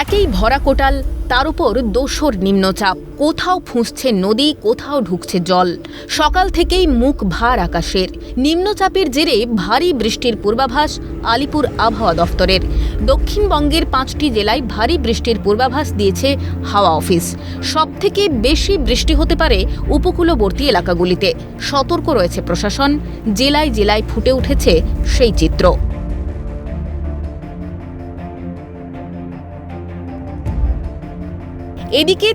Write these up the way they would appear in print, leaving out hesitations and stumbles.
একই ভরা কোটাল, তার উপর দোসর নিম্নচাপ। কোথাও ফুঁসছে নদী, কোথাও ঢুকছে জল। সকাল থেকেই মুখ ভার আকাশের। নিম্নচাপের জেরে ভারী বৃষ্টির পূর্বাভাস আলিপুর আবহাওয়া দফতরের। দক্ষিণবঙ্গের 5টি জেলায় ভারী বৃষ্টির পূর্বাভাস দিয়েছে হাওয়া অফিস। সবথেকে বেশি বৃষ্টি হতে পারে উপকূলবর্তী এলাকাগুলিতে। সতর্ক রয়েছে প্রশাসন। জেলায় জেলায় ফুটে উঠেছে সেই চিত্র। এদিকে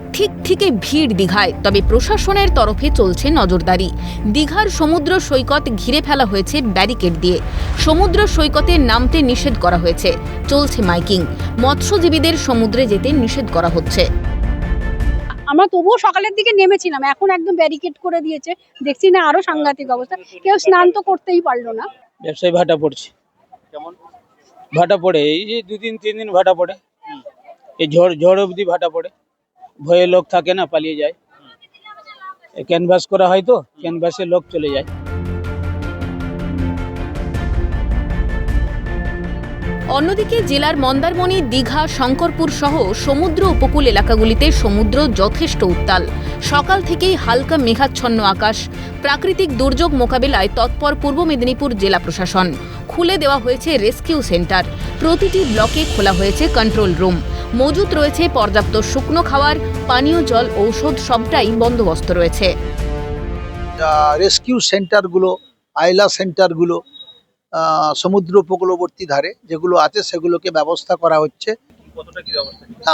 ঠিক ভিড় দীঘায়, তবে প্রশাসনের তরফে চলছে নজরদারি। দীঘার সমুদ্র সৈকত ঘিরে ফেলা হয়েছে ব্যারিকেড দিয়ে। সমুদ্র সৈকতে নামতে নিষেধ করা হয়েছে। চলছে মাইকিং। মৎস্যজীবীদের সমুদ্রে যেতে নিষেধ করা হচ্ছে। আমরা তবুও সকালের দিকে নেমেছিলাম, এখন একদম ব্যারিকেড করে দিয়েছে। দেখছি না আরো সাংঘাতিক অবস্থা, কেউ স্নান তো করতেই পারলো না। ব্যবসায়ী ভাটা পড়ছে। কেমন ভাটা পড়ে? এই যে 2-3 দিন ভাটা পড়ে, এই ঝড় অবধি ভাটা পড়ে। ভয়ে লোক থাকে না, পালিয়ে যায়। ক্যানভাস করা হয় তো, ক্যানভাসে লোক চলে যায়। অন্যদিকে জেলার মন্দারমণি, দীঘা, শঙ্করপুর সহ সমুদ্র উপকূল এলাকাগুলিতে সমুদ্র যথেষ্ট উত্তাল। সকাল থেকেই হালকা মেঘাচ্ছন্ন আকাশ। প্রাকৃতিক দুর্যোগ মোকাবিলায় তৎপর পূর্ব মেদিনীপুর জেলা প্রশাসন। খুলে দেওয়া হয়েছে রেস্কিউ সেন্টার। প্রতিটি ব্লকে খোলা হয়েছে কন্ট্রোল রুম। মজুত রয়েছে পর্যাপ্ত শুকনো খাবার, পানীয় জল, ঔষধ, সবটাই বন্দোবস্ত রয়েছে। রেস্কিউ সেন্টারগুলো, আইলা সেন্টারগুলো সমুদ্র উপকূলবর্তী ধারে যেগুলো আছে সেগুলোকে ব্যবস্থা করা হচ্ছে।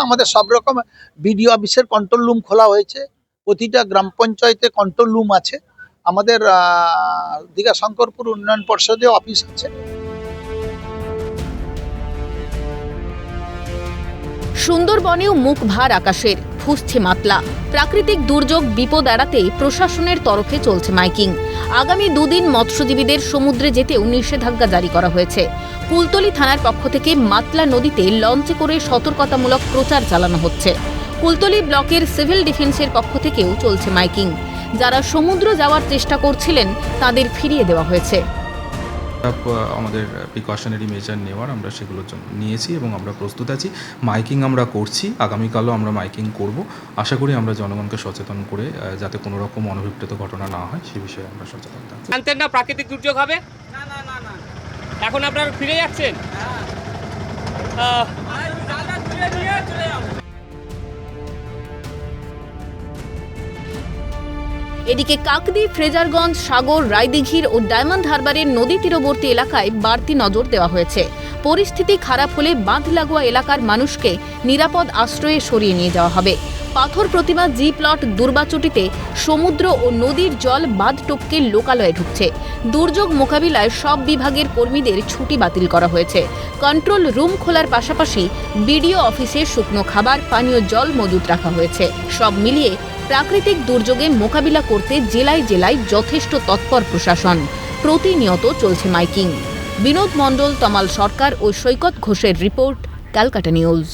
আমাদের সব রকম বিডিও অফিসের কন্ট্রোল রুম খোলা হয়েছে। প্রতিটা গ্রাম পঞ্চায়েতে কন্ট্রোল রুম আছে। আমাদের দীঘা শঙ্করপুর উন্নয়ন পর্ষদে অফিস আছে। সুন্দরবনেও মুখ ভার আকাশের। ফুঁসছে মাতলা। প্রাকৃতিক দুর্যোগ বিপদ এড়াতে প্রশাসনের তরফে চলছে মাইকিং। আগামী 2 দিন মৎস্যজীবীদের সমুদ্রে যেতেও নিষেধাজ্ঞা জারি করা হয়েছে। কুলতলি থানার পক্ষ থেকে মাতলা নদীতে লঞ্চে করে সতর্কতামূলক প্রচার চালানো হচ্ছে। কুলতলি ব্লকের সিভিল ডিফেন্সের পক্ষ থেকেও চলছে মাইকিং। যারা সমুদ্র যাওয়ার চেষ্টা করছিলেন তাদের ফিরিয়ে দেওয়া হয়েছে। আমাদের প্রিকশনারি মেজার নেওয়ার আমরা সেগুলোর জন্য নিয়েছি এবং আমরা প্রস্তুত আছি। মাইকিং আমরা করছি, আগামীকালও আমরা মাইকিং করব। আশা করি আমরা জনগণকে সচেতন করে যাতে কোনো রকম অনভিপ্রেত ঘটনা না হয় সে বিষয়ে আমরা সচেতন থাকছি। জানতেন না প্রাকৃতিক দুর্যোগ হবে? না না না না, এখন আপনারা ফিরে যাচ্ছেন? এদিকে কাকদ্বীপ, ফ্রেজারগঞ্জ, সাগর, রায়দিঘির ও ডায়মন্ড হারবারের নদী তীরবর্তী এলাকায় বাড়তি নজর দেওয়া হয়েছে। পরিস্থিতি খারাপ হলে বাঁধ লাগোয়া এলাকার মানুষকে নিরাপদ আশ্রয়ে সরিয়ে নিয়ে যাওয়া হবে। পাথর প্রতিমা জি প্লট দুর্বাচটিতে সমুদ্র ও নদীর জল বাঁধ টপকে লোকালয়ে ঢুকছে। দুর্যোগ মোকাবিলায় সব বিভাগের কর্মীদের ছুটি বাতিল করা হয়েছে। কন্ট্রোল রুম খোলার পাশাপাশি বিডিও অফিসে শুকনো খাবার, পানীয় জল মজুত রাখা হয়েছে। সব মিলিয়ে প্রাকৃতিক দুর্যোগে মোকাবিলা করতে জেলায় জেলায় যথেষ্ট তৎপর প্রশাসন। প্রতিনিয়ত চলছে মাইকিং। বিনোদ মণ্ডল, তমাল সরকার ও সৈকত ঘোষের রিপোর্ট, ক্যালকাটা নিউজ।